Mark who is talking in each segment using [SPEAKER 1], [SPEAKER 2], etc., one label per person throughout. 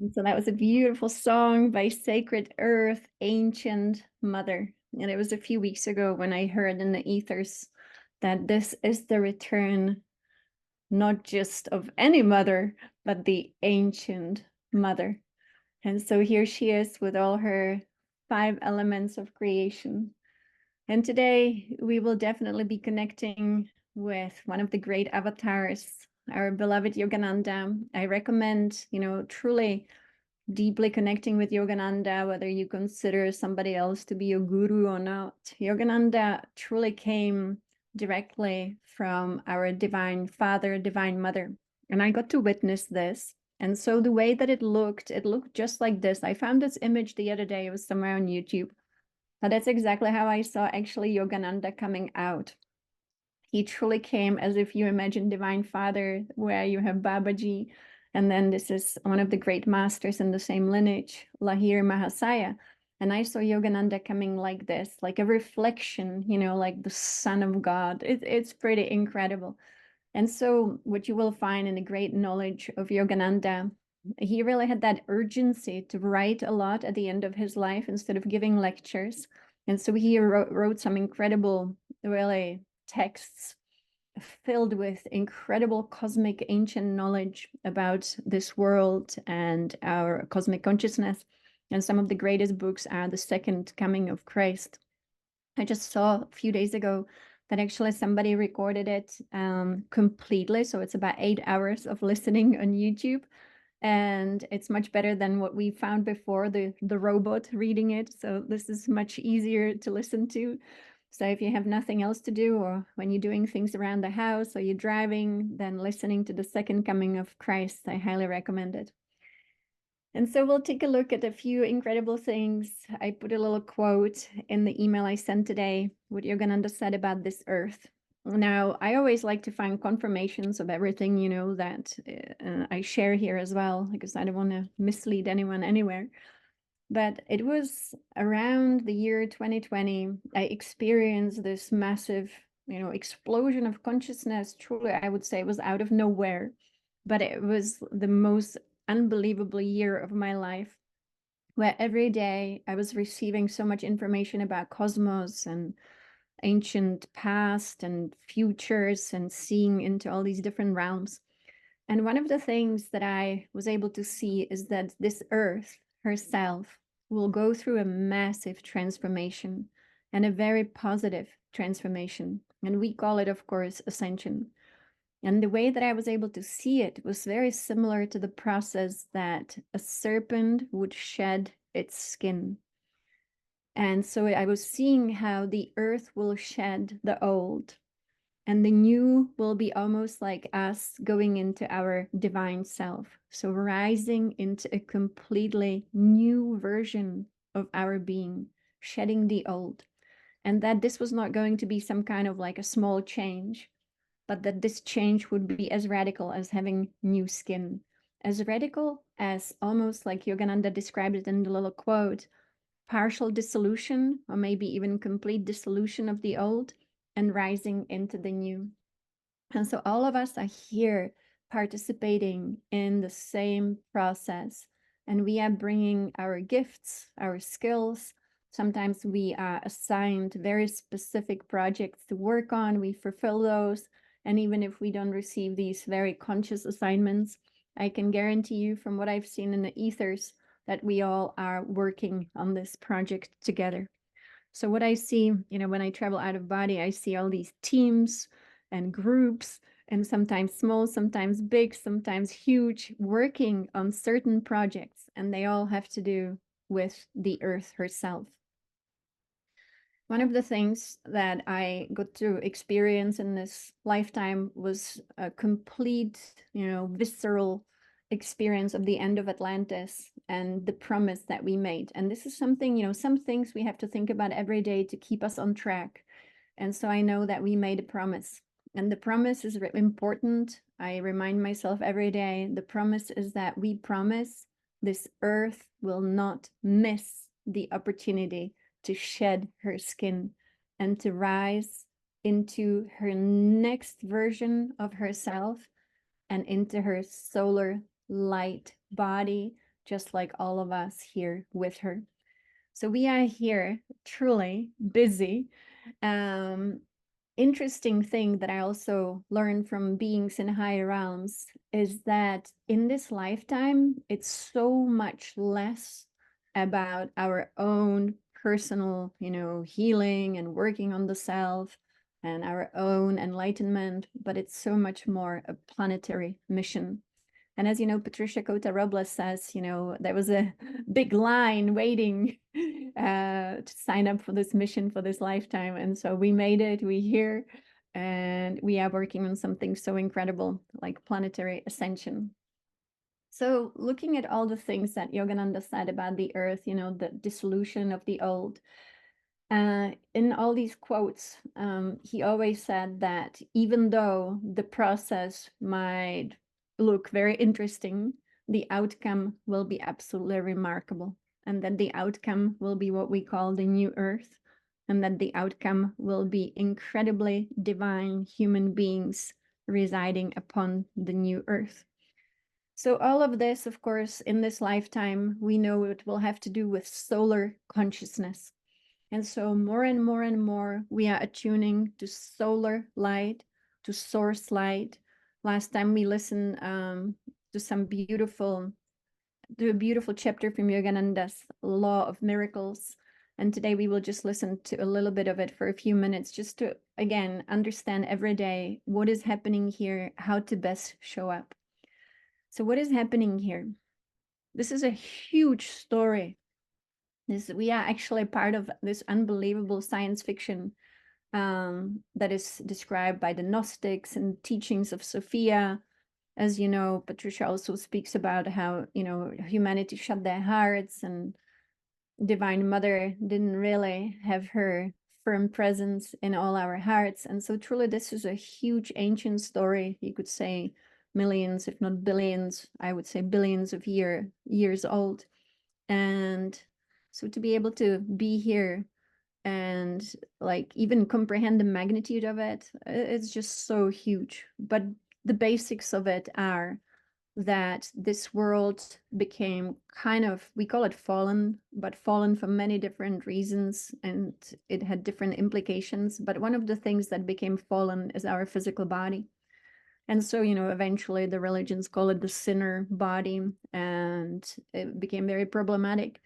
[SPEAKER 1] And so that was a beautiful song by Sacred Earth, Ancient Mother. And it was a few weeks ago when I heard in the ethers that this is the return, not just of any mother, but the ancient mother. And so here she is with all her 5 elements of creation. And today we will definitely be connecting with one of the great avatars, our beloved Yogananda. I recommend, truly deeply connecting with Yogananda, whether you consider somebody else to be your guru or not. Yogananda truly came directly from our divine father, divine mother. And I got to witness this. And so the way that it looked just like this. I found this image the other day, it was somewhere on YouTube. But that's exactly how I saw actually Yogananda coming out. He truly came as if you imagine Divine Father, where you have Babaji, and then this is one of the great masters in the same lineage, Lahir Mahasaya. And I saw Yogananda coming like this, like a reflection, like the Son of God. It's pretty incredible. And so what you will find in the great knowledge of Yogananda, he really had that urgency to write a lot at the end of his life instead of giving lectures. And so he wrote some incredible, really, texts filled with incredible cosmic ancient knowledge about this world and our cosmic consciousness. And some of the greatest books are The Second Coming of Christ. I just saw a few days ago that actually somebody recorded it completely. So it's about 8 hours of listening on YouTube. And it's much better than what we found before, the robot reading it. So this is much easier to listen to. So if you have nothing else to do, or when you're doing things around the house or you're driving, then listening to The Second Coming of Christ, I highly recommend it. And so we'll take a look at a few incredible things. I put a little quote in the email I sent today, what Yogananda said about this earth. Now, I always like to find confirmations of everything, that I share here as well, because I don't want to mislead anyone anywhere. But it was around the year 2020, I experienced this massive, explosion of consciousness. Truly, I would say it was out of nowhere, but it was the most unbelievable year of my life, where every day I was receiving so much information about cosmos and ancient past and futures and seeing into all these different realms. And one of the things that I was able to see is that this earth herself will go through a massive transformation, and a very positive transformation. And we call it, of course, ascension. And the way that I was able to see it was very similar to the process that a serpent would shed its skin. And so I was seeing how the earth will shed the old, and the new will be almost like us going into our divine self. So rising into a completely new version of our being, shedding the old. And that this was not going to be some kind of like a small change, but that this change would be as radical as having new skin, as radical as, almost like Yogananda described it in the little quote, partial dissolution, or maybe even complete dissolution of the old, and rising into the new. And so all of us are here participating in the same process, and we are bringing our gifts, our skills. Sometimes we are assigned very specific projects to work on, we fulfill those. And even if we don't receive these very conscious assignments, I can guarantee you from what I've seen in the ethers that we all are working on this project together. So what I see, when I travel out of body, I see all these teams and groups, and sometimes small, sometimes big, sometimes huge, working on certain projects, and they all have to do with the earth herself. One of the things that I got to experience in this lifetime was a complete, visceral experience of the end of Atlantis and the promise that we made. And this is something, some things we have to think about every day to keep us on track. And so I know that we made a promise. And the promise is important. I remind myself every day, the promise is that we promise this earth will not miss the opportunity to shed her skin and to rise into her next version of herself and into her solar light body just like all of us here with her. So we are here truly busy. Um, Interesting thing that I also learned from beings in higher realms is that in this lifetime, it's so much less about our own personal, healing and working on the self and our own enlightenment, but it's so much more a planetary mission. And as you know, Patricia Cota Robles says, there was a big line waiting to sign up for this mission for this lifetime. And so we made it, we're here, and we are working on something so incredible like planetary ascension. So looking at all the things that Yogananda said about the earth, the dissolution of the old, in all these quotes, he always said that even though the process might look very interesting, the outcome will be absolutely remarkable. And that the outcome will be what we call the new earth. And that the outcome will be incredibly divine human beings residing upon the new earth. So all of this, of course, in this lifetime, we know it will have to do with solar consciousness. And so more and more and more, we are attuning to solar light, to source light. Last time we listened to a beautiful chapter from Yogananda's Law of Miracles. And today we will just listen to a little bit of it for a few minutes, just to, again, understand every day what is happening here, how to best show up. So what is happening here? This is a huge story. We are actually part of this unbelievable science fiction that is described by the Gnostics and teachings of Sophia. As you know, Patricia also speaks about how, humanity shut their hearts and Divine Mother didn't really have her firm presence in all our hearts. And so truly this is a huge ancient story. You could say millions, if not billions, I would say billions of years old. And so to be able to be here and like even comprehend the magnitude of it, it's just so huge. But the basics of it are that this world became kind of, we call it fallen, but fallen for many different reasons, and it had different implications. But one of the things that became fallen is our physical body. And so, eventually the religions call it the sinner body, and it became very problematic.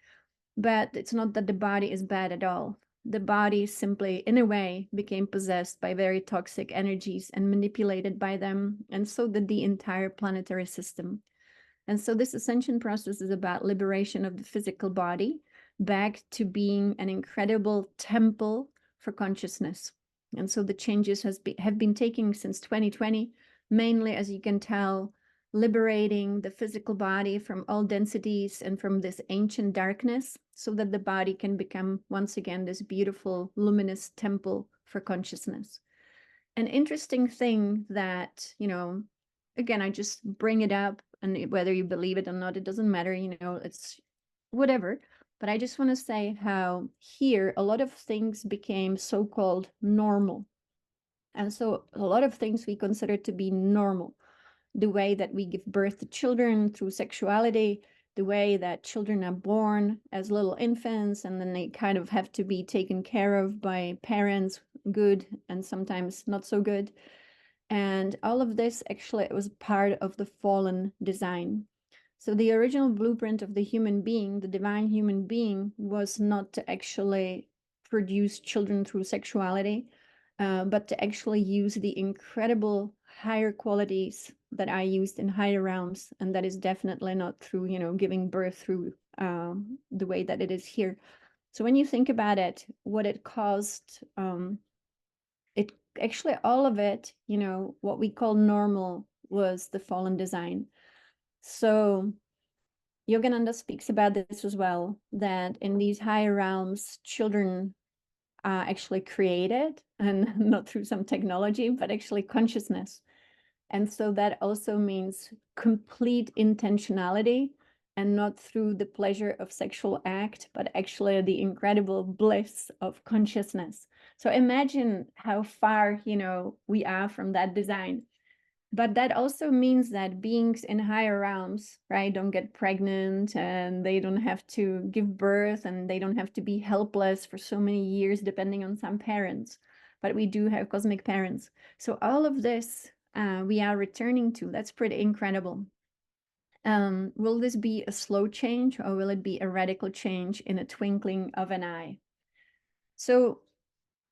[SPEAKER 1] But it's not that the body is bad at all. The body simply, in a way, became possessed by very toxic energies and manipulated by them, and so did the entire planetary system. And so this ascension process is about liberation of the physical body back to being an incredible temple for consciousness. And so the changes have been taking since 2020, mainly, as you can tell, liberating the physical body from all densities and from this ancient darkness so that the body can become once again this beautiful luminous temple for consciousness. An interesting thing that, again, I just bring it up, and whether you believe it or not, it doesn't matter, it's whatever. But I just want to say how here a lot of things became so-called normal. And so a lot of things we consider to be normal, the way that we give birth to children through sexuality, the way that children are born as little infants and then they kind of have to be taken care of by parents, good and sometimes not so good. And all of this actually was part of the fallen design. So the original blueprint of the human being, the divine human being, was not to actually produce children through sexuality, but to actually use the incredible higher qualities that are used in higher realms. And that is definitely not through, giving birth through the way that it is here. So when you think about it, what it caused, it actually, all of it, what we call normal was the fallen design. So Yogananda speaks about this as well, that in these higher realms, children are actually created, and not through some technology, but actually consciousness. And so that also means complete intentionality, and not through the pleasure of sexual act, but actually the incredible bliss of consciousness. So imagine how far, we are from that design. But that also means that beings in higher realms, right, don't get pregnant and they don't have to give birth and they don't have to be helpless for so many years, depending on some parents. But we do have cosmic parents. So all of this we are returning to. That's pretty incredible. Will this be a slow change or will it be a radical change in a twinkling of an eye? So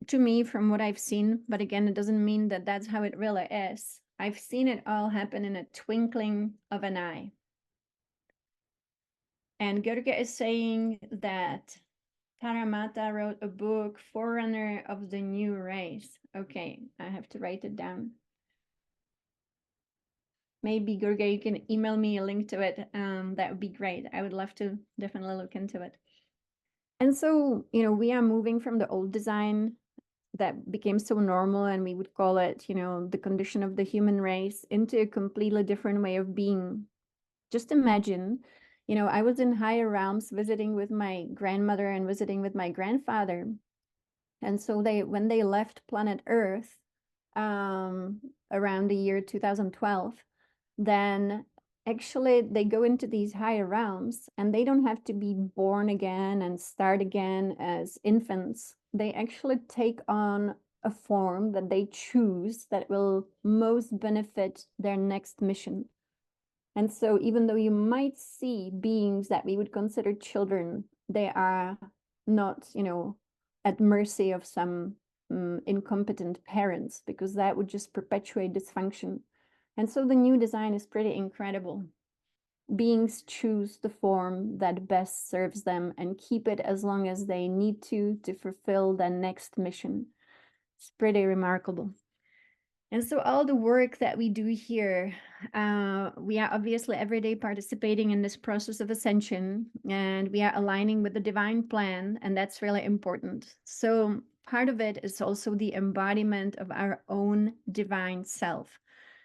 [SPEAKER 1] to me, from what I've seen, but again, it doesn't mean that that's how it really is. I've seen it all happen in a twinkling of an eye. And Gurga is saying that Taramata wrote a book, Forerunner of the New Race. Okay, I have to write it down. Maybe Gurga, you can email me a link to it. That would be great. I would love to definitely look into it. And so, we are moving from the old design that became so normal, and we would call it, the condition of the human race, into a completely different way of being. Just imagine, I was in higher realms visiting with my grandmother and visiting with my grandfather. And so when they left planet Earth, around the year 2012, then actually they go into these higher realms and they don't have to be born again and start again as infants. They actually take on a form that they choose that will most benefit their next mission. And so even though you might see beings that we would consider children, they are not, at mercy of some incompetent parents, because that would just perpetuate dysfunction. And so the new design is pretty incredible. Beings choose the form that best serves them and keep it as long as they need to fulfill their next mission. It's pretty remarkable. And so all the work that we do here, we are obviously every day participating in this process of ascension, and we are aligning with the divine plan, and that's really important. So part of it is also the embodiment of our own divine self.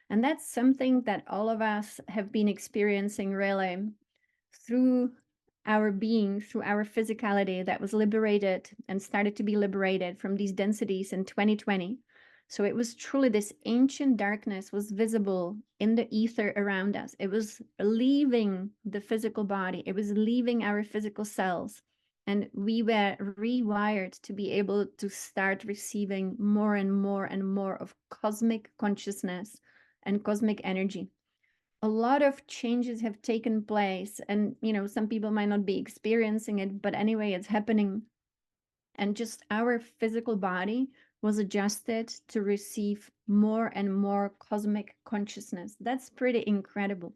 [SPEAKER 1] And that's something that all of us have been experiencing really through our being, through our physicality that was liberated and started to be liberated from these densities in 2020. So it was truly this ancient darkness was visible in the ether around us. It was leaving the physical body. It was leaving our physical cells. And we were rewired to be able to start receiving more and more and more of cosmic consciousness and cosmic energy. A lot of changes have taken place, and some people might not be experiencing it, but anyway, it's happening. And just our physical body was adjusted to receive more and more cosmic consciousness. That's pretty incredible.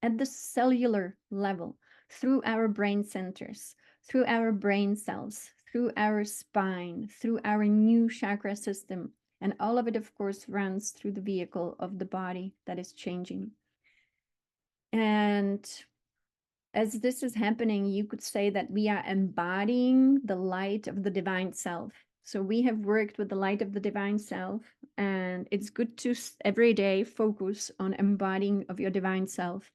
[SPEAKER 1] At the cellular level, through our brain centers, through our brain cells, through our spine, through our new chakra system. And all of it, of course, runs through the vehicle of the body that is changing. And as this is happening, you could say that we are embodying the light of the divine self. So we have worked with the light of the divine self, and it's good to every day focus on embodying of your divine self.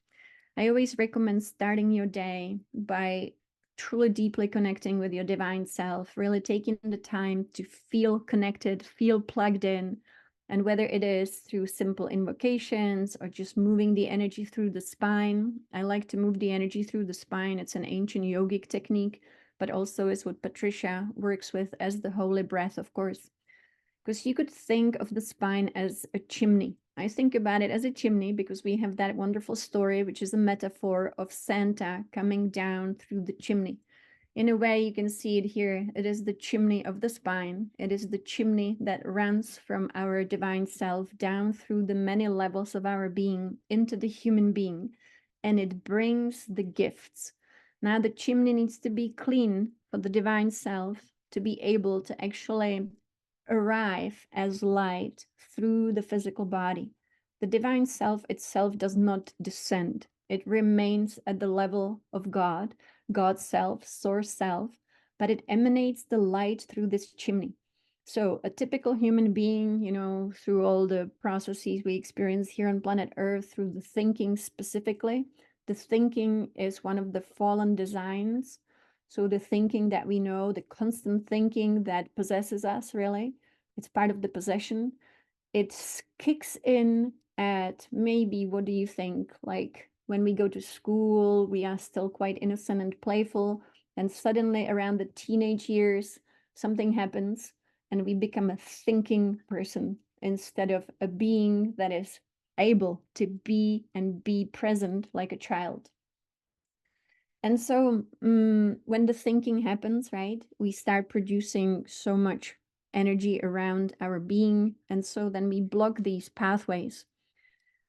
[SPEAKER 1] I always recommend starting your day by truly deeply connecting with your divine self, really taking the time to feel connected, feel plugged in. And whether it is through simple invocations or just moving the energy through the spine. I like to move the energy through the spine. It's an ancient yogic technique, but also is what Patricia works with as the holy breath, of course. Because you could think of the spine as a chimney. I think about it as a chimney because we have that wonderful story, which is a metaphor of Santa coming down through the chimney. In a way, you can see it here. It is the chimney of the spine. It is the chimney that runs from our divine self down through the many levels of our being into the human being, and it brings the gifts. Now, the chimney needs to be clean for the divine self to be able to actually arrive as light through the physical body. The divine self itself does not descend. It remains at the level of God, God's self, source self, but it emanates the light through this chimney. So a typical human being, through all the processes we experience here on planet Earth, through the thinking specifically, the thinking is one of the fallen designs. So the thinking that we know, the constant thinking that possesses us, really, it's part of the possession. It kicks in at maybe, what do you think? Like when we go to school, we are still quite innocent and playful. And suddenly around the teenage years, something happens and we become a thinking person instead of a being that is able to be and be present like a child. And so when the thinking happens, right, we start producing so much energy around our being. And so then we block these pathways.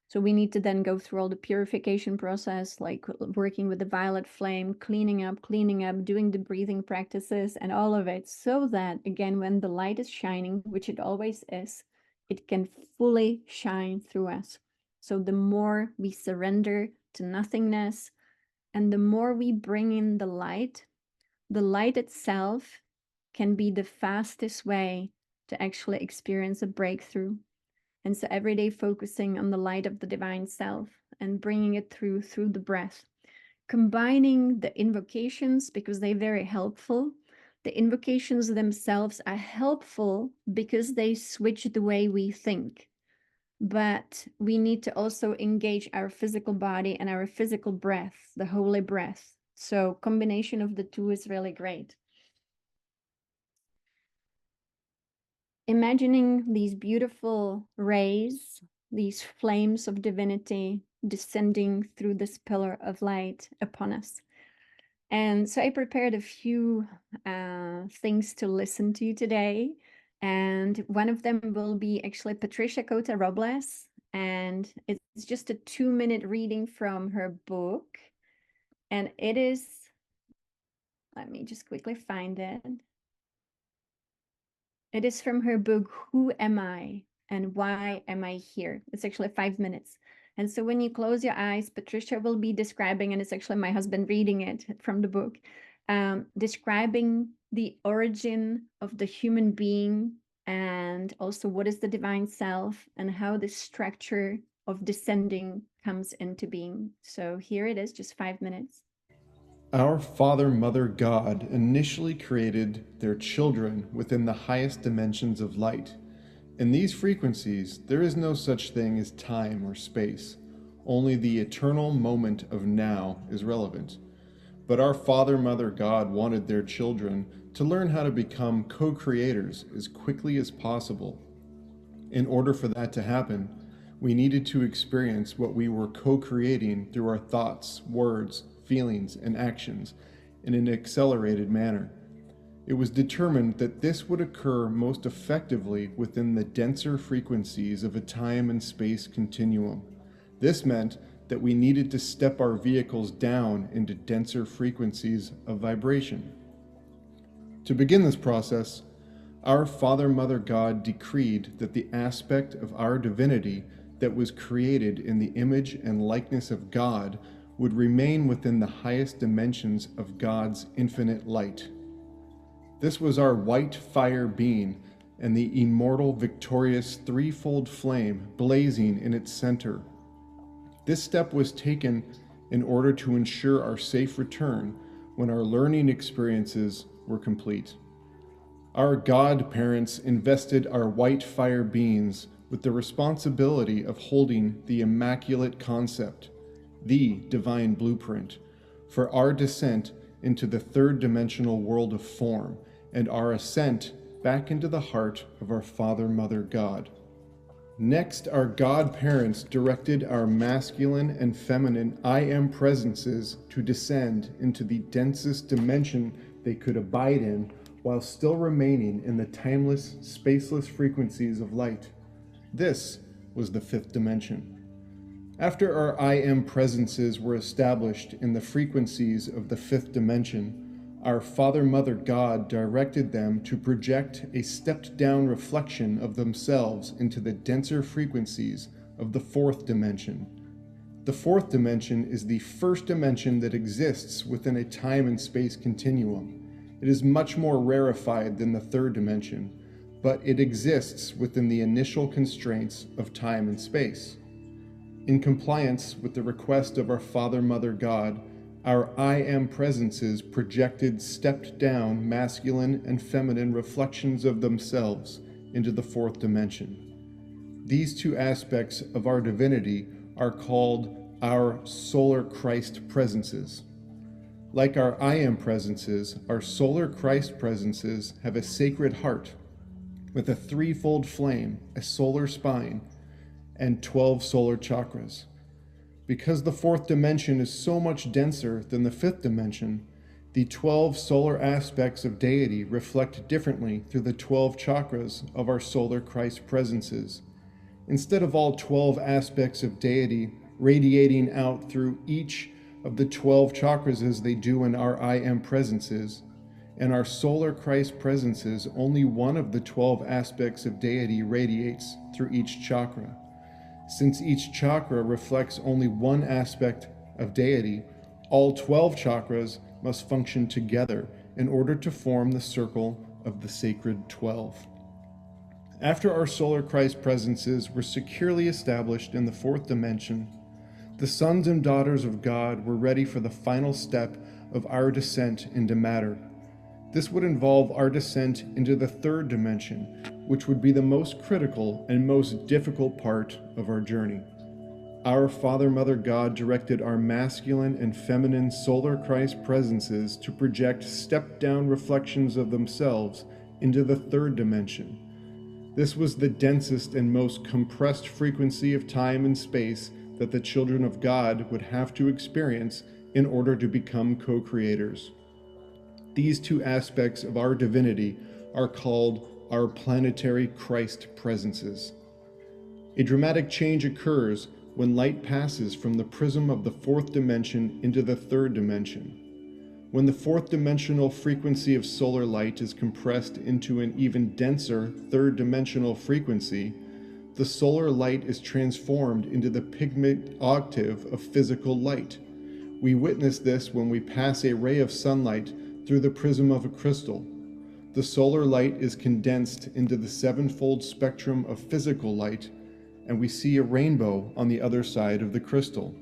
[SPEAKER 1] So we need to then go through all the purification process, like working with the violet flame, cleaning up, doing the breathing practices and all of it, so that, again, when the light is shining, which it always is, it can fully shine through us. So the more we surrender to nothingness and the more we bring in the light itself can be the fastest way to actually experience a breakthrough. And so every day focusing on the light of the divine self and bringing it through the breath. Combining the invocations because they're very helpful. The invocations themselves are helpful because they switch the way we think. But we need to also engage our physical body and our physical breath, the holy breath. So combination of the two is really great. Imagining these beautiful rays, these flames of divinity descending through this pillar of light upon us. And so I prepared a few things to listen to today. And one of them will be actually Patricia Cota Robles. And it's just a 2-minute reading from her book. And it is, let me just quickly find it. It is from her book, Who Am I and Why Am I Here? It's actually 5 minutes. And so when you close your eyes, Patricia will be describing, and it's actually my husband reading it from the book, describing the origin of the human being and also what is the divine self and how the structure of descending comes into being. So here it is, just 5 minutes.
[SPEAKER 2] Our Father, Mother, God initially created their children within the highest dimensions of light. In these frequencies, there is no such thing as time or space. Only the eternal moment of now is relevant. But our Father, Mother, God wanted their children to learn how to become co-creators as quickly as possible. In order for that to happen, we needed to experience what we were co-creating through our thoughts, words, feelings, and actions in an accelerated manner. It was determined that this would occur most effectively within the denser frequencies of a time and space continuum. This meant that we needed to step our vehicles down into denser frequencies of vibration. To begin this process, our Father, Mother, God decreed that the aspect of our divinity that was created in the image and likeness of God would remain within the highest dimensions of God's infinite light. This was our white fire being and the immortal, victorious threefold flame blazing in its center. This step was taken in order to ensure our safe return when our learning experiences were complete. Our godparents invested our white fire beings with the responsibility of holding the immaculate concept, the divine blueprint, for our descent into the third dimensional world of form and our ascent back into the heart of our Father, Mother, God. Next, our godparents directed our masculine and feminine I Am presences to descend into the densest dimension they could abide in while still remaining in the timeless, spaceless frequencies of light. This was the fifth dimension. After our I Am presences were established in the frequencies of the fifth dimension, our Father, Mother, God directed them to project a stepped-down reflection of themselves into the denser frequencies of the fourth dimension. The fourth dimension is the first dimension that exists within a time and space continuum. It is much more rarefied than the third dimension, but it exists within the initial constraints of time and space. In compliance with the request of our Father, Mother, God, our I Am presences projected stepped-down masculine and feminine reflections of themselves into the fourth dimension. These two aspects of our divinity are called our solar Christ presences. Like our I am presences, our solar Christ presences have a sacred heart with a threefold flame, a solar spine, and 12 solar chakras. Because the fourth dimension is so much denser than the fifth dimension, the 12 solar aspects of deity reflect differently through the 12 chakras of our solar Christ presences. Instead of all 12 aspects of deity radiating out through each of the 12 chakras as they do in our I am presences, in our solar Christ presences, only one of the 12 aspects of deity radiates through each chakra. Since each chakra reflects only one aspect of deity, all 12 chakras must function together in order to form the circle of the sacred 12. After our solar Christ presences were securely established in the fourth dimension, the sons and daughters of God were ready for the final step of our descent into matter. This would involve our descent into the third dimension, which would be the most critical and most difficult part of our journey. Our Father, Mother, God directed our masculine and feminine solar Christ presences to project step-down reflections of themselves into the third dimension. This was the densest and most compressed frequency of time and space that the children of God would have to experience in order to become co-creators. These two aspects of our divinity are called our planetary Christ presences. A dramatic change occurs when light passes from the prism of the fourth dimension into the third dimension. When the fourth dimensional frequency of solar light is compressed into an even denser third dimensional frequency, the solar light is transformed into the pigment octave of physical light. We witness this when we pass a ray of sunlight through the prism of a crystal. The solar light is condensed into the sevenfold spectrum of physical light, and we see a rainbow on the other side of the crystal.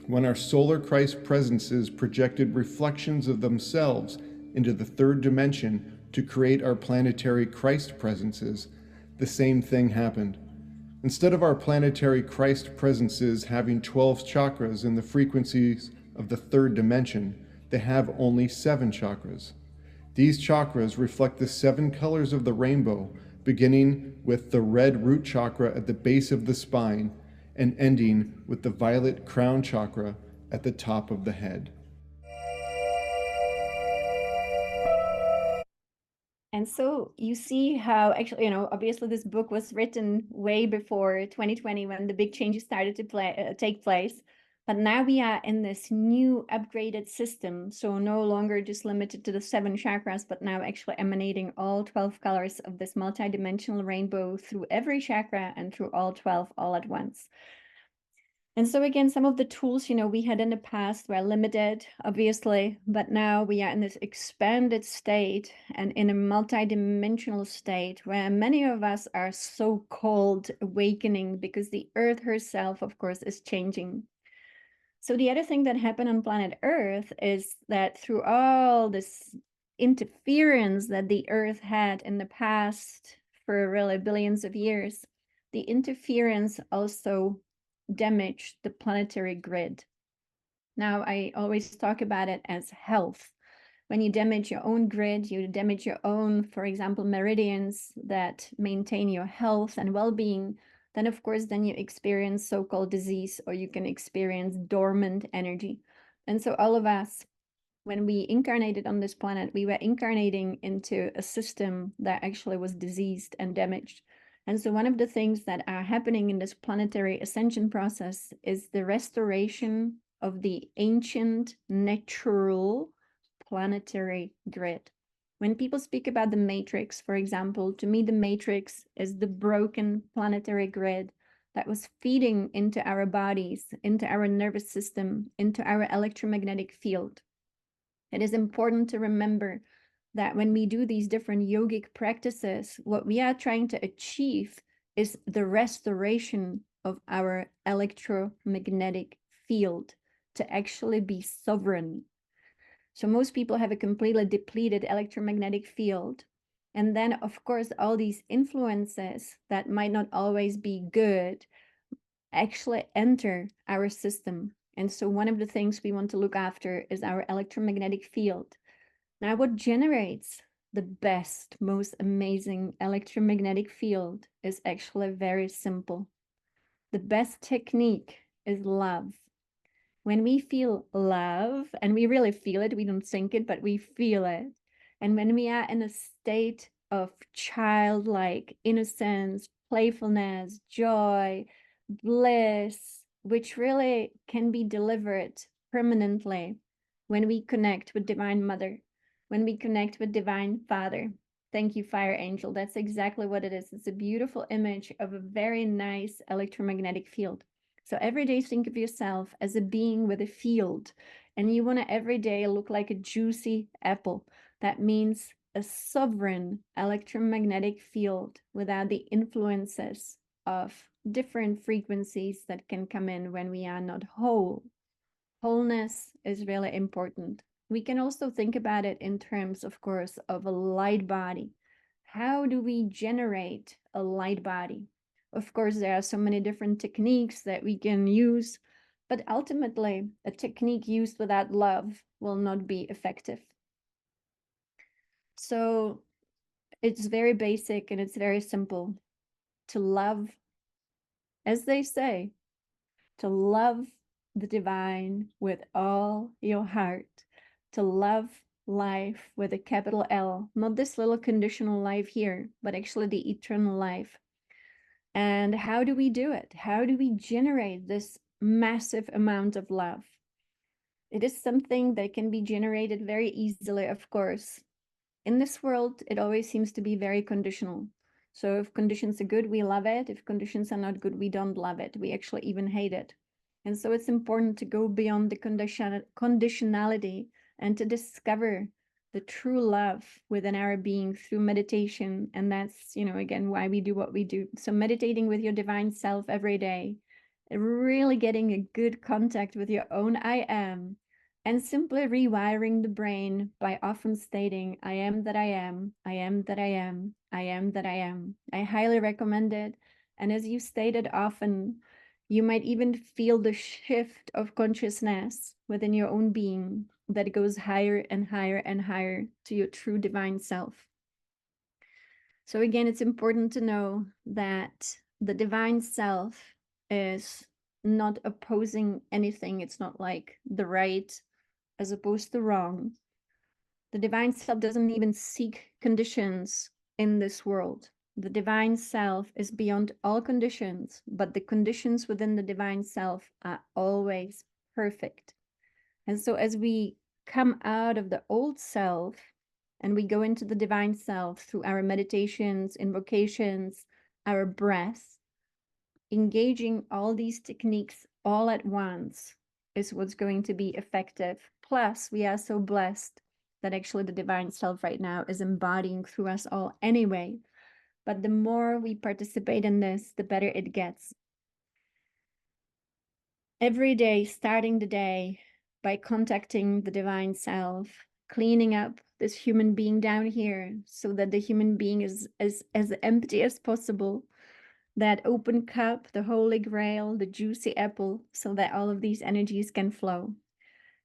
[SPEAKER 2] When our solar Christ presences projected reflections of themselves into the third dimension to create our planetary Christ presences, the same thing happened. Instead of our planetary Christ presences having 12 chakras in the frequencies of the third dimension, they have only 7 chakras. These chakras reflect the 7 colors of the rainbow, beginning with the red root chakra at the base of the spine and ending with the violet crown chakra at the top of the head.
[SPEAKER 1] And so you see how actually, obviously this book was written way before 2020 when the big changes started to take place. But now we are in this new upgraded system. So no longer just limited to the 7 chakras, but now actually emanating all 12 colors of this multidimensional rainbow through every chakra and through all 12 all at once. And so again, some of the tools, we had in the past were limited, obviously, but now we are in this expanded state and in a multidimensional state where many of us are so-called awakening because the Earth herself, of course, is changing. So the other thing that happened on planet Earth is that through all this interference that the Earth had in the past for really billions of years, the interference also damaged the planetary grid. Now, I always talk about it as health. When you damage your own grid, you damage your own, for example, meridians that maintain your health and well-being, then of course, then you experience so-called disease, or you can experience dormant energy. And so all of us, when we incarnated on this planet, we were incarnating into a system that actually was diseased and damaged. And so one of the things that are happening in this planetary ascension process is the restoration of the ancient natural planetary grid. When people speak about the matrix, for example, to me, the matrix is the broken planetary grid that was feeding into our bodies, into our nervous system, into our electromagnetic field. It is important to remember that when we do these different yogic practices, what we are trying to achieve is the restoration of our electromagnetic field to actually be sovereign. So most people have a completely depleted electromagnetic field. And then, of course, all these influences that might not always be good actually enter our system. And so, one of the things we want to look after is our electromagnetic field. Now, what generates the best, most amazing electromagnetic field is actually very simple. The best technique is love. When we feel love, and we really feel it, we don't think it, but we feel it. And when we are in a state of childlike innocence, playfulness, joy, bliss, which really can be delivered permanently when we connect with Divine Mother, when we connect with Divine Father. Thank you, Fire Angel. That's exactly what it is. It's a beautiful image of a very nice electromagnetic field. So every day, think of yourself as a being with a field, and you want to every day look like a juicy apple. That means a sovereign electromagnetic field without the influences of different frequencies that can come in when we are not whole. Wholeness is really important. We can also think about it in terms, of course, of a light body. How do we generate a light body? Of course, there are so many different techniques that we can use, but ultimately, a technique used without love will not be effective. So it's very basic and it's very simple to love, as they say, to love the divine with all your heart, to love life with a capital L, not this little conditional life here, but actually the eternal life. And how do we do it? How do we generate this massive amount of love? It is something that can be generated very easily, of course. In this world, it always seems to be very conditional. So if conditions are good, we love it. If conditions are not good, we don't love it. We actually even hate it. And so it's important to go beyond the conditionality and to discover the true love within our being through meditation. And that's, again, why we do what we do. So meditating with your divine self every day, really getting a good contact with your own I am, and simply rewiring the brain by often stating, I am that I am, I am that I am, I am that I am. I highly recommend it. And as you stated often, you might even feel the shift of consciousness within your own being that goes higher and higher and higher to your true divine self. So again, it's important to know that the divine self is not opposing anything. It's not like the right as opposed to wrong. The divine self doesn't even seek conditions in this world. The divine self is beyond all conditions, but the conditions within the divine self are always perfect. And so as we come out of the old self and we go into the divine self through our meditations, invocations, our breath, engaging all these techniques all at once is what's going to be effective. Plus, we are so blessed that actually the divine self right now is embodying through us all anyway. But the more we participate in this, the better it gets. Every day, starting the day by contacting the divine self, cleaning up this human being down here so that the human being is as empty as possible, that open cup, the holy grail, the juicy apple, so that all of these energies can flow.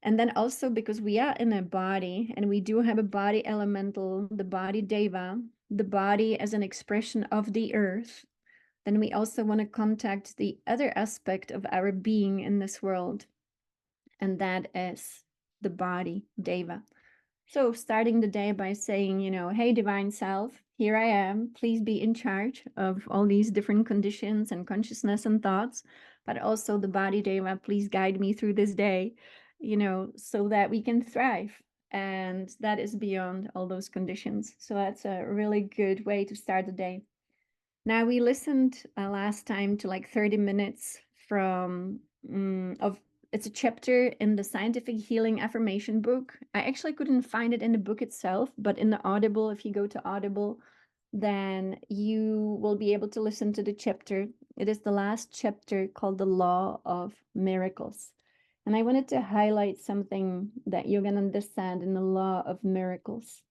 [SPEAKER 1] And then also because we are in a body and we do have a body elemental, the body deva, the body as an expression of the earth, then we also want to contact the other aspect of our being in this world, and that is the body deva. So starting the day by saying, hey, divine self, here I am. Please be in charge of all these different conditions and consciousness and thoughts, but also the body deva, please guide me through this day, so that we can thrive. And that is beyond all those conditions. So that's a really good way to start the day. Now we listened last time to like 30 minutes from of it's a chapter in the Scientific Healing Affirmation book. I actually couldn't find it in the book itself, but in the Audible, if you go to Audible, then you will be able to listen to the chapter. It is the last chapter called The Law of Miracles. And I wanted to highlight something that Yogananda said in the Law of Miracles.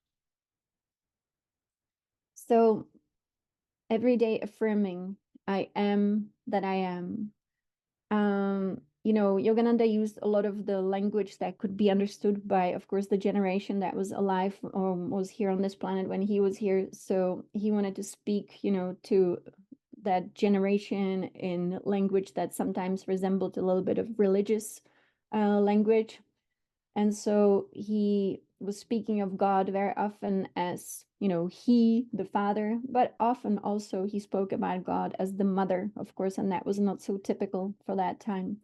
[SPEAKER 1] So every day affirming, I am that I am. Yogananda used a lot of the language that could be understood by, of course, the generation that was alive or was here on this planet when he was here. So he wanted to speak, to that generation in language that sometimes resembled a little bit of religious language. And so he was speaking of God very often as, he, the Father, but often also he spoke about God as the Mother, of course, and that was not so typical for that time.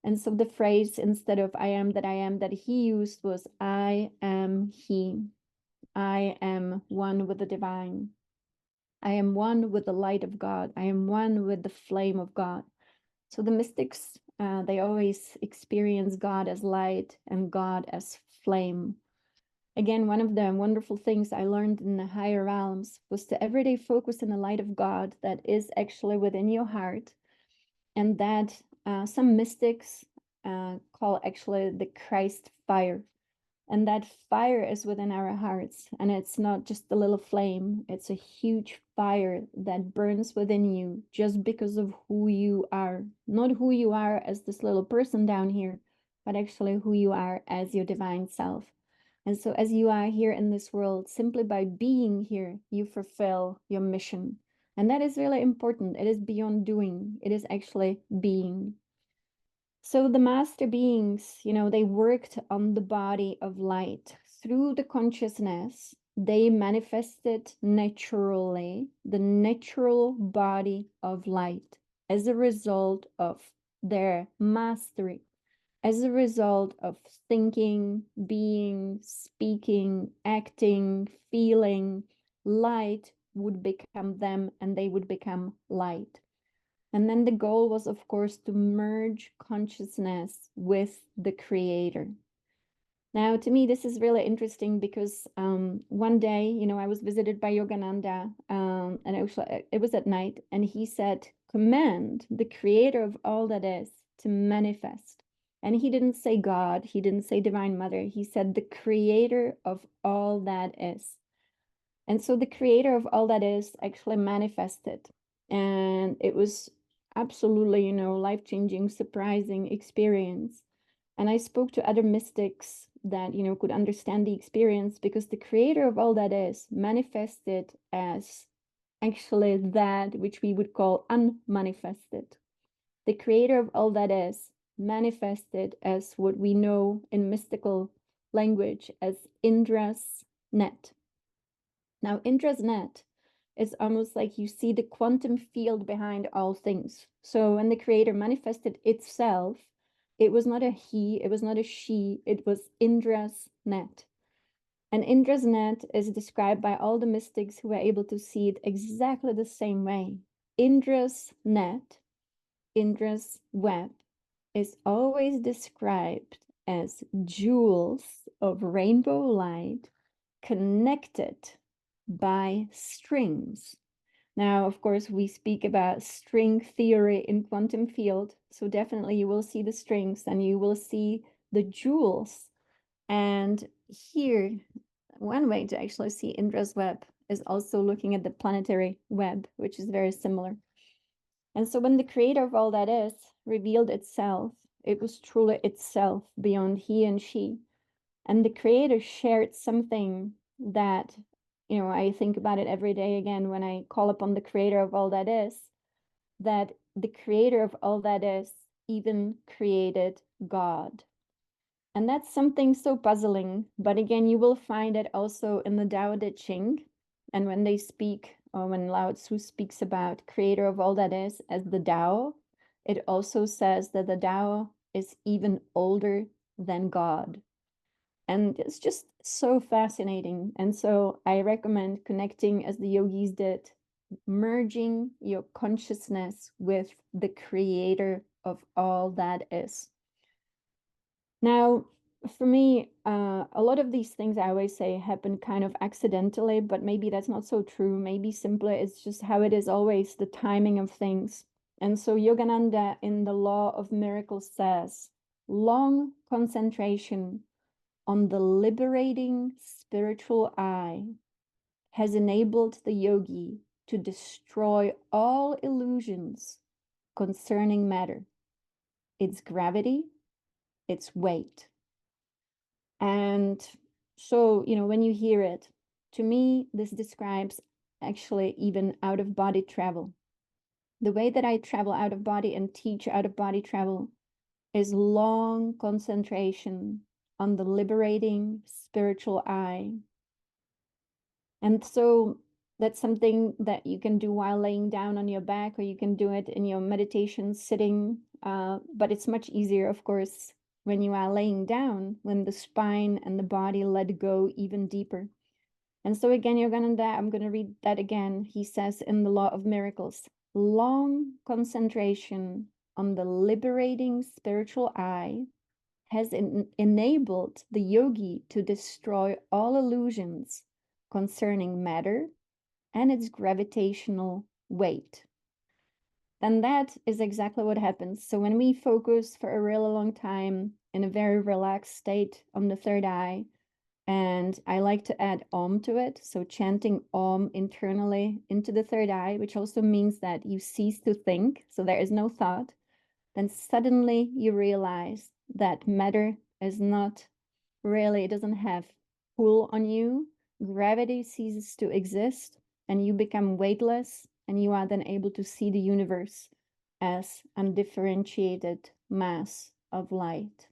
[SPEAKER 1] And so the phrase instead of I am that he used was I am he. I am one with the divine. I am one with the light of God. I am one with the flame of God. So the mystics, they always experience God as light and God as flame. Again, one of the wonderful things I learned in the higher realms was to everyday focus in the light of God that is actually within your heart, and that some mystics call actually the Christ fire. And that fire is within our hearts. And it's not just a little flame, it's a huge fire that burns within you just because of who you are. Not who you are as this little person down here, but actually who you are as your divine self. And so, as you are here in this world, simply by being here, you fulfill your mission. And that is really important. It is beyond doing, it is actually being. So the master beings, they worked on the body of light. Through the consciousness, they manifested naturally the natural body of light as a result of their mastery, as a result of thinking, being, speaking, acting, feeling. Light would become them and they would become light. And then the goal was, of course, to merge consciousness with the creator. Now, to me, this is really interesting because one day, I was visited by Yogananda, and it was at night, and he said, command the creator of all that is to manifest. And he didn't say God, he didn't say Divine Mother, he said the creator of all that is. And so the creator of all that is actually manifested. And it was absolutely, life-changing, surprising experience. And I spoke to other mystics that, could understand the experience because the creator of all that is manifested as actually that which we would call unmanifested. The creator of all that is manifested as what we know in mystical language as Indra's net. Now, Indra's net is almost like you see the quantum field behind all things. So when the creator manifested itself, it was not a he, it was not a she, it was Indra's net. And Indra's net is described by all the mystics who were able to see it exactly the same way. Indra's net, Indra's web, is always described as jewels of rainbow light connected by strings. Now, of course, we speak about string theory in quantum field. So definitely you will see the strings and you will see the jewels. And here, one way to actually see Indra's web is also looking at the planetary web, which is very similar. And so when the creator of all that is revealed itself, it was truly itself beyond he and she. And the creator shared something that, I think about it every day again when I call upon the creator of all that is, that the creator of all that is even created God. And that's something so puzzling. But again, you will find it also in the Tao Te Ching. And when they speak, or when Lao Tzu speaks about creator of all that is as the Tao, it also says that the Tao is even older than God. And it's just so fascinating. And so I recommend connecting as the yogis did, merging your consciousness with the creator of all that is. Now, for me, a lot of these things I always say happen kind of accidentally, but maybe that's not so true. Maybe simply it's just how it is always, the timing of things. And so Yogananda in the Law of Miracles says, long concentration on the liberating spiritual eye has enabled the yogi to destroy all illusions concerning matter, its gravity, its weight. And so, when you hear it, to me, this describes actually even out of body travel. The way that I travel out of body and teach out of body travel is long concentration on the liberating spiritual eye. And so that's something that you can do while laying down on your back, or you can do it in your meditation sitting. But it's much easier, of course, when you are laying down, when the spine and the body let go even deeper. And so again, Yogananda, I'm going to read that again. He says in the Law of Miracles, long concentration on the liberating spiritual eye has enabled the yogi to destroy all illusions concerning matter and its gravitational weight. Then that is exactly what happens. So when we focus for a really long time in a very relaxed state on the third eye, and I like to add Om to it, so chanting Om internally into the third eye, which also means that you cease to think, so there is no thought, then suddenly you realize that matter is not really, it doesn't have pull on you. Gravity ceases to exist and you become weightless, and you are then able to see the universe as undifferentiated mass of light.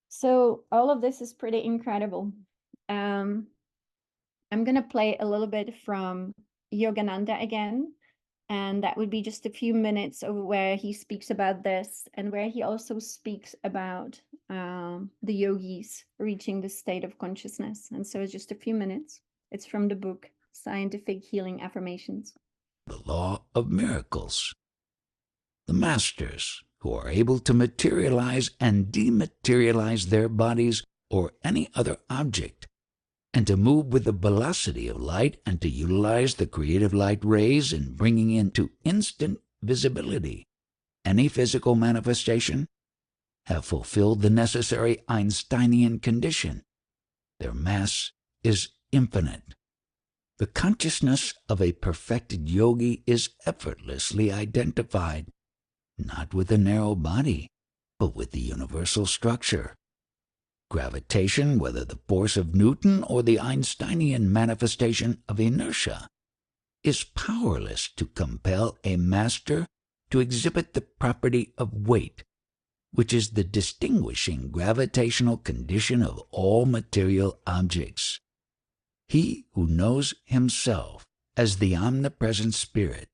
[SPEAKER 1] So all of this is pretty incredible. I'm going to play a little bit from Yogananda again, and that would be just a few minutes of where he speaks about this, and where he also speaks about the yogis reaching the state of consciousness. And so it's just a few minutes. It's from the book Scientific Healing Affirmations.
[SPEAKER 3] The law of miracles. The masters who are able to materialize and dematerialize their bodies or any other object, and to move with the velocity of light, and to utilize the creative light rays in bringing into instant visibility any physical manifestation, have fulfilled the necessary Einsteinian condition. Their mass is infinite. The consciousness of a perfected yogi is effortlessly identified, not with the narrow body, but with the universal structure. Gravitation, whether the force of Newton or the Einsteinian manifestation of inertia, is powerless to compel a master to exhibit the property of weight, which is the distinguishing gravitational condition of all material objects. He who knows himself as the omnipresent spirit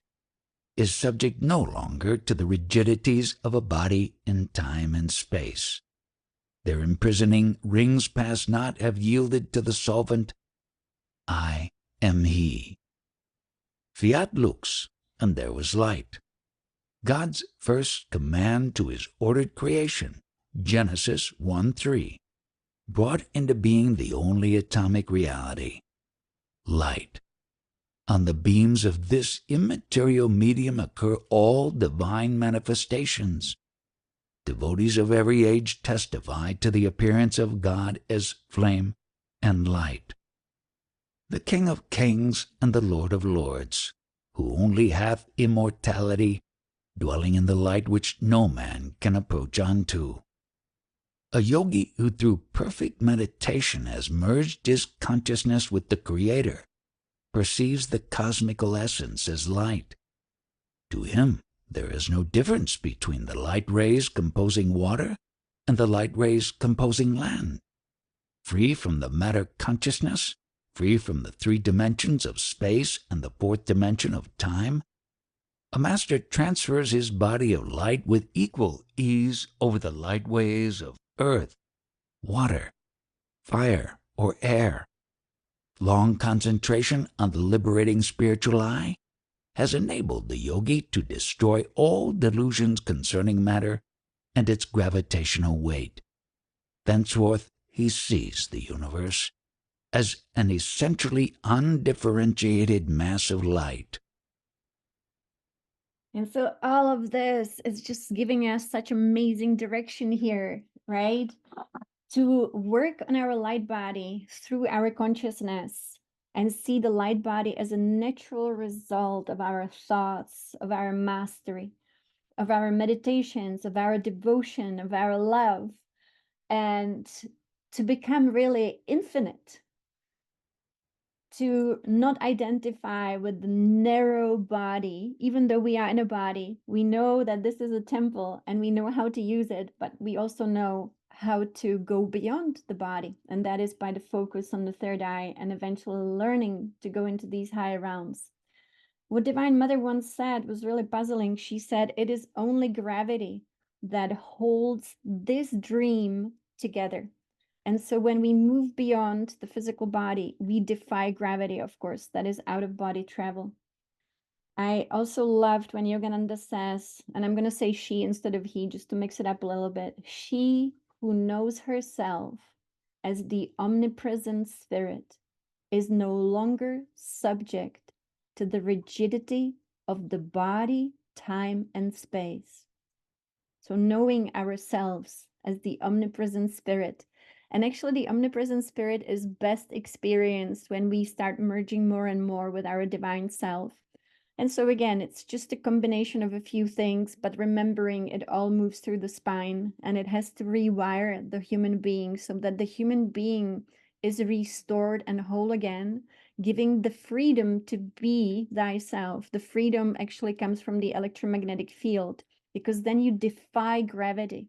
[SPEAKER 3] is subject no longer to the rigidities of a body in time and space. Their imprisoning rings past not have yielded to the solvent, I am He. Fiat lux, and there was light. God's first command to His ordered creation, Genesis 1:3, brought into being the only atomic reality, light. On the beams of this immaterial medium occur all divine manifestations. Devotees of every age testify to the appearance of God as flame and light. The King of Kings and the Lord of Lords, who only hath immortality, dwelling in the light which no man can approach unto. A yogi who through perfect meditation has merged his consciousness with the Creator perceives the cosmical essence as light. To him, there is no difference between the light rays composing water and the light rays composing land. Free from the matter consciousness, free from the 3 dimensions of space and the 4th dimension of time, a master transfers his body of light with equal ease over the light ways of earth, water, fire, or air. Long concentration on the liberating spiritual eye has enabled the yogi to destroy all delusions concerning matter and its gravitational weight. Thenceforth he sees the universe as an essentially undifferentiated mass of light.
[SPEAKER 1] And so all of this is just giving us such amazing direction here, right? To work on our light body through our consciousness and see the light body as a natural result of our thoughts, of our mastery, of our meditations, of our devotion, of our love, and to become really infinite, to not identify with the narrow body. Even though we are in a body, we know that this is a temple and we know how to use it, but we also know how to go beyond the body. And that is by the focus on the third eye and eventually learning to go into these higher realms. What Divine Mother once said was really puzzling. She said, "It is only gravity that holds this dream together." And so when we move beyond the physical body, we defy gravity, of course. That is out of body travel. I also loved when Yogananda says, and I'm going to say she instead of he, just to mix it up a little bit, she who knows herself as the omnipresent spirit is no longer subject to the rigidity of the body, time, and space. So knowing ourselves as the omnipresent spirit. And actually, the omnipresent spirit is best experienced when we start merging more and more with our divine self. And so again, it's just a combination of a few things, but remembering it all moves through the spine, and it has to rewire the human being so that the human being is restored and whole again, giving the freedom to be thyself. The freedom actually comes from the electromagnetic field, because then you defy gravity.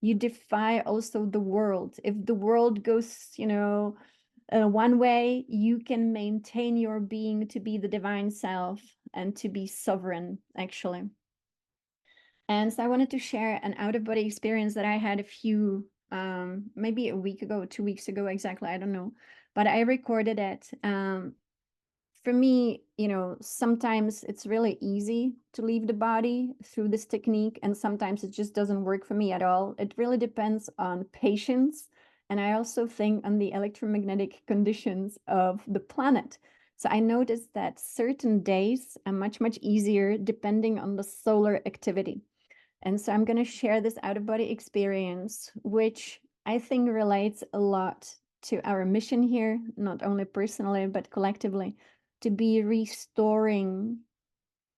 [SPEAKER 1] You defy also the world. If the world goes, one way, you can maintain your being to be the divine self and to be sovereign, actually. And so I wanted to share an out-of-body experience that I had a few, maybe a week ago, 2 weeks ago, exactly, I don't know. But I recorded it. For me, sometimes it's really easy to leave the body through this technique, and sometimes it just doesn't work for me at all. It really depends on patience, and I also think on the electromagnetic conditions of the planet. So I noticed that certain days are much, much easier depending on the solar activity. And so I'm going to share this out-of-body experience, which I think relates a lot to our mission here, not only personally, but collectively, to be restoring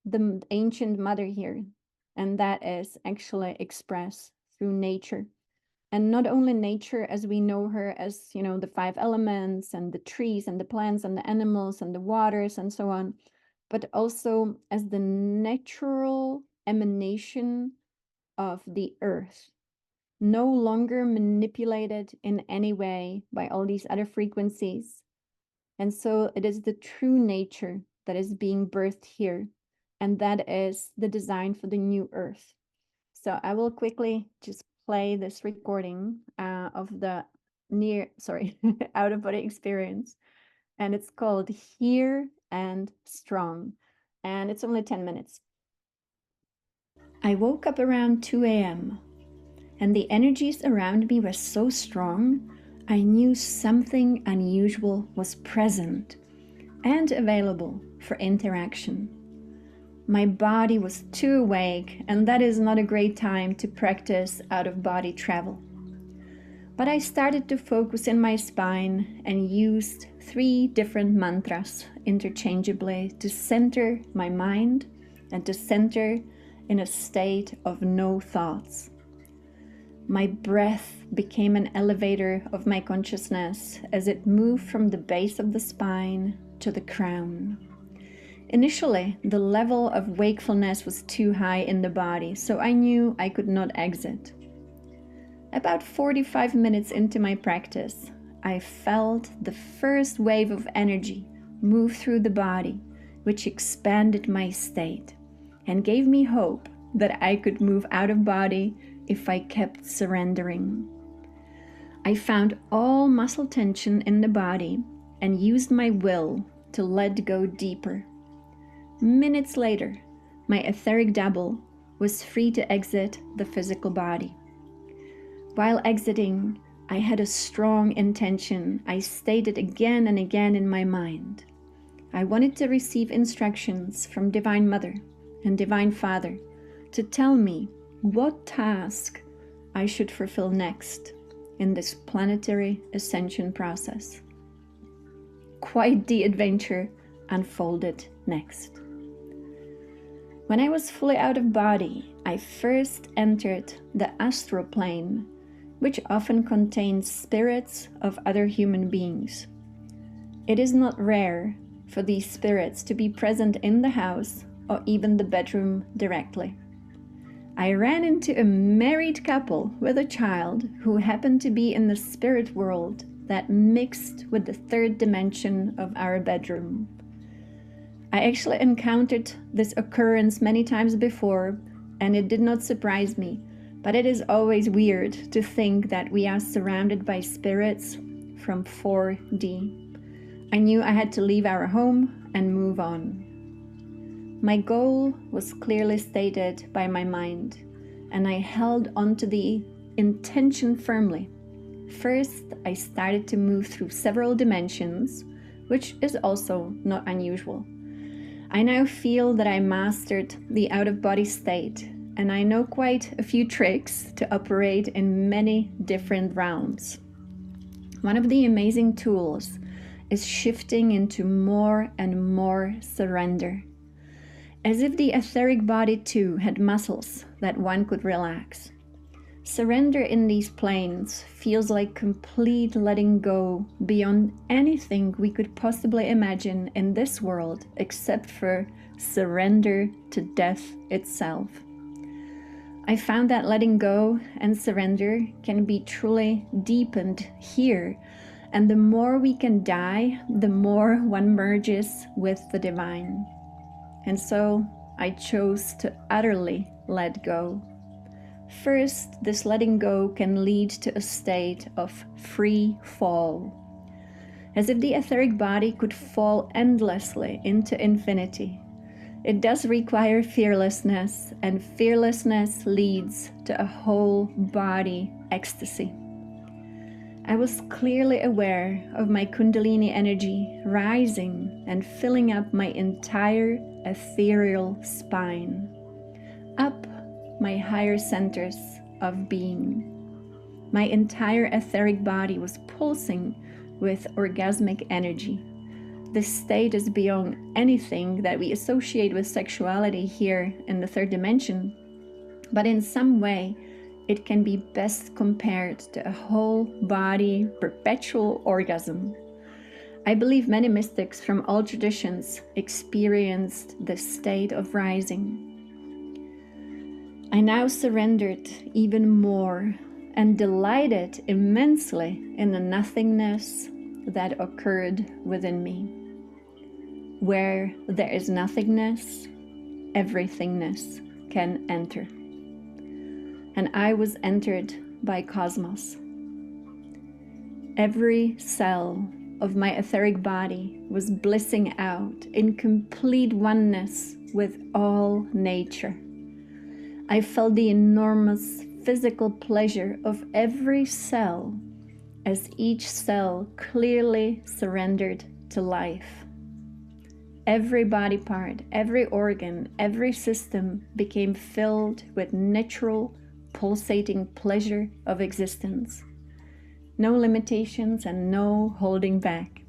[SPEAKER 1] the ancient mother here. And that is actually expressed through nature. And not only nature as we know her as, the 5 elements and the trees and the plants and the animals and the waters and so on, but also as the natural emanation of the earth, no longer manipulated in any way by all these other frequencies. And so it is the true nature that is being birthed here. And that is the design for the new earth. So I will quickly just play this recording of the out-of-body experience. And it's called Here and Strong. And it's only 10 minutes. I woke up around 2 a.m. and the energies around me were so strong, I knew something unusual was present and available for interaction. My body was too awake, and that is not a great time to practice out-of-body travel. But I started to focus in my spine and used 3 different mantras interchangeably to center my mind and to center in a state of no thoughts. My breath became an elevator of my consciousness as it moved from the base of the spine to the crown. Initially, the level of wakefulness was too high in the body, so I knew I could not exit. About 45 minutes into my practice, I felt the first wave of energy move through the body, which expanded my state and gave me hope that I could move out of body if I kept surrendering. I found all muscle tension in the body and used my will to let go deeper. Minutes later, my etheric double was free to exit the physical body. While exiting, I had a strong intention I stated again and again in my mind. I wanted to receive instructions from Divine Mother and Divine Father to tell me what task I should fulfill next in this planetary ascension process. quite the adventure unfolded next. When I was fully out of body, I first entered the astral plane, which often contains spirits of other human beings. It is not rare for these spirits to be present in the house or even the bedroom directly. I ran into a married couple with a child who happened to be in the spirit world that mixed with the third dimension of our bedroom. I actually encountered this occurrence many times before, and it did not surprise me, but it is always weird to think that we are surrounded by spirits from 4D. I knew I had to leave our home and move on. My goal was clearly stated by my mind, and I held onto the intention firmly. First, I started to move through several dimensions, which is also not unusual. I now feel that I mastered the out-of-body state, and I know quite a few tricks to operate in many different realms. One of the amazing tools is shifting into more and more surrender, as if the etheric body too had muscles that one could relax. Surrender in these planes feels like complete letting go beyond anything we could possibly imagine in this world, except for surrender to death itself. I found that letting go and surrender can be truly deepened here, and the more we can die, the more one merges with the divine. And so I chose to utterly let go. First, this letting go can lead to a state of free fall, as if the etheric body could fall endlessly into infinity. It does require fearlessness, and fearlessness leads to a whole body ecstasy. I was clearly aware of my Kundalini energy rising and filling up my entire ethereal spine, up my higher centers of being. My entire etheric body was pulsing with orgasmic energy. This state is beyond anything that we associate with sexuality here in the third dimension, but in some way it can be best compared to a whole body perpetual orgasm. I believe many mystics from all traditions experienced this state of rising. I now surrendered even more and delighted immensely in the nothingness that occurred within me. Where there is nothingness, everythingness can enter. And I was entered by cosmos. Every cell of my etheric body was blissing out in complete oneness with all nature. I felt the enormous physical pleasure of every cell as each cell clearly surrendered to life. Every body part, every organ, every system became filled with natural, pulsating pleasure of existence. No limitations and no holding back.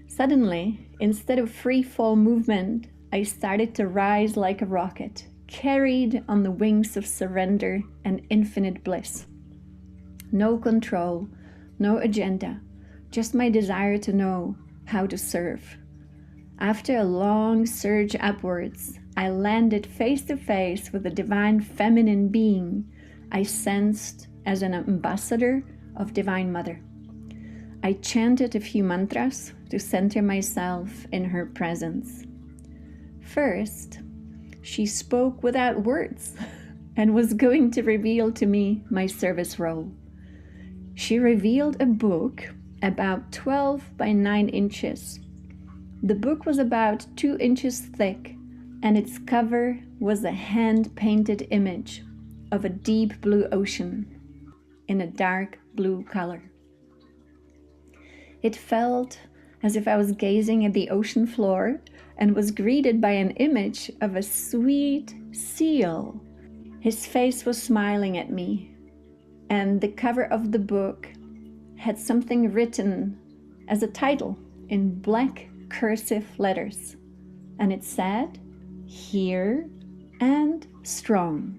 [SPEAKER 1] Suddenly, instead of free fall movement, I started to rise like a rocket, carried on the wings of surrender and infinite bliss. No control, no agenda, just my desire to know how to serve. After a long surge upwards, I landed face to face with the divine feminine being I sensed as an ambassador of Divine Mother. I chanted a few mantras to center myself in her presence. First, she spoke without words and was going to reveal to me my service role. She revealed a book about 12 by 9 inches. The book was about 2 inches thick, and its cover was a hand-painted image of a deep blue ocean in a dark blue color. It felt as if I was gazing at the ocean floor and was greeted by an image of a sweet seal. His face was smiling at me, and the cover of the book had something written as a title in black cursive letters, and it said, "Here and strong."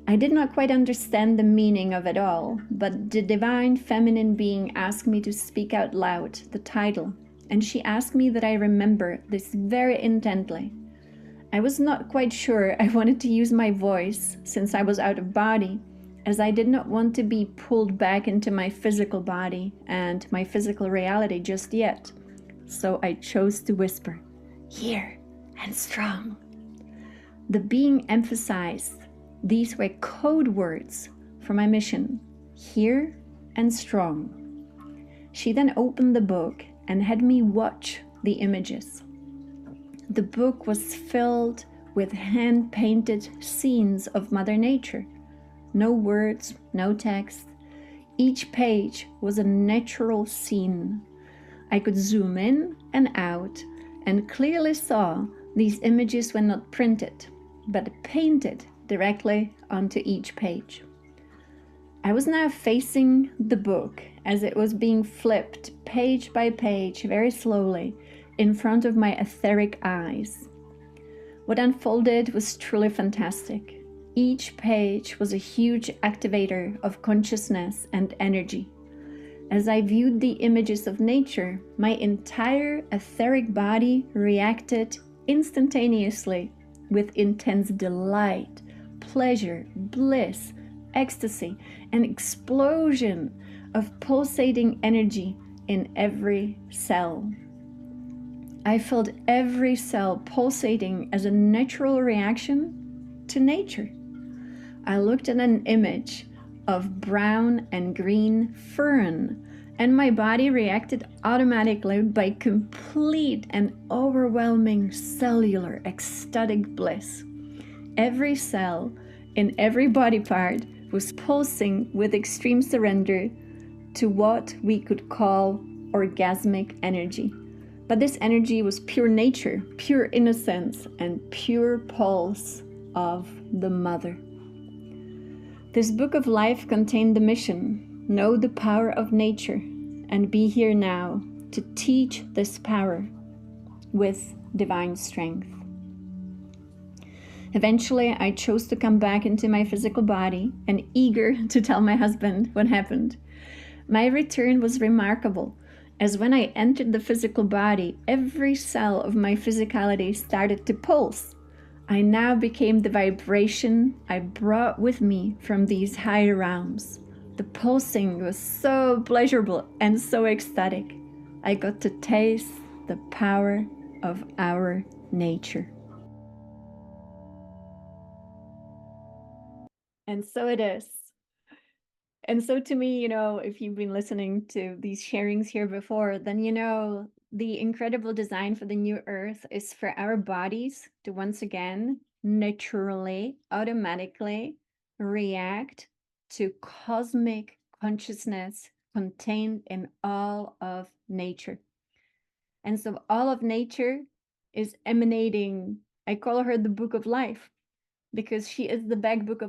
[SPEAKER 1] I did not quite understand the meaning of it all, but the divine feminine being asked me to speak out loud the title, and she asked me that I remember this very intently. I was not quite sure I wanted to use my voice since I was out of body, as I did not want to be pulled back into my physical body and my physical reality just yet. So I chose to whisper, "Here and strong." The being emphasized these were code words for my mission, here and strong. She then opened the book and had me watch the images. The book was filled with hand-painted scenes of Mother Nature. No words, no text. Each page was a natural scene. I could zoom in and out and clearly saw these images were not printed, but painted directly onto each page. I was now facing the book as it was being flipped page by page very slowly in front of my etheric eyes. What unfolded was truly fantastic. Each page was a huge activator of consciousness and energy. As I viewed the images of nature, my entire etheric body reacted instantaneously with intense delight, pleasure, bliss, ecstasy, an explosion of pulsating energy in every cell. I felt every cell pulsating as a natural reaction to nature. I looked at an image of brown and green fern, and my body reacted automatically by complete and overwhelming cellular ecstatic bliss. Every cell in every body part was pulsing with extreme surrender to what we could call orgasmic energy. But this energy was pure nature, pure innocence, and pure pulse of the mother. This book of life contained the mission: know the power of nature and be here now to teach this power with divine strength. Eventually, I chose to come back into my physical body and eager to tell my husband what happened. My return was remarkable, as when I entered the physical body, every cell of my physicality started to pulse. I now became the vibration I brought with me from these higher realms. The pulsing was so pleasurable and so ecstatic. I got to taste the power of our nature. And so it is. And so to me, if you've been listening to these sharings here before, then the incredible design for the new earth is for our bodies to once again naturally, automatically react to cosmic consciousness contained in all of nature. And so all of nature is emanating, I call her the book of life, because she is the best book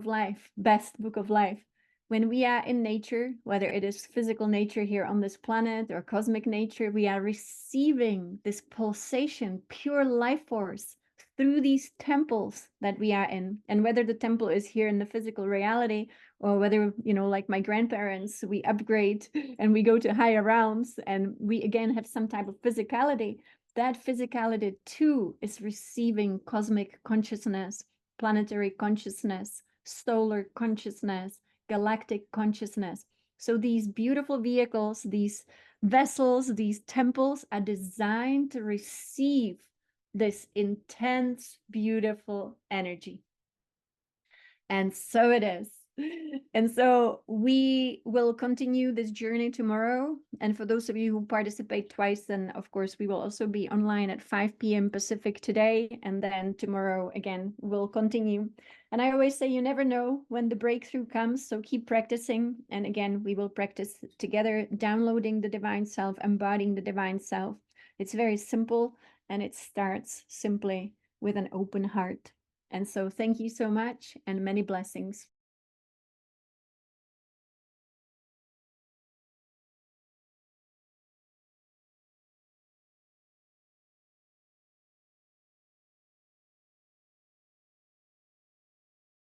[SPEAKER 1] of life. When we are in nature, whether it is physical nature here on this planet or cosmic nature, we are receiving this pulsation, pure life force through these temples that we are in. And whether the temple is here in the physical reality, or whether, like my grandparents, we upgrade and we go to higher realms and we again have some type of physicality, that physicality too is receiving cosmic consciousness, planetary consciousness, solar consciousness, galactic consciousness. So these beautiful vehicles, these vessels, these temples are designed to receive this intense, beautiful energy. And so it is. And so we will continue this journey tomorrow. And for those of you who participate twice, then of course we will also be online at 5 p.m. Pacific today. And then tomorrow again, we'll continue. And I always say you never know when the breakthrough comes. So keep practicing. And again, we will practice together, downloading the divine self, embodying the divine self. It's very simple, and it starts simply with an open heart. And so thank you so much, and many blessings.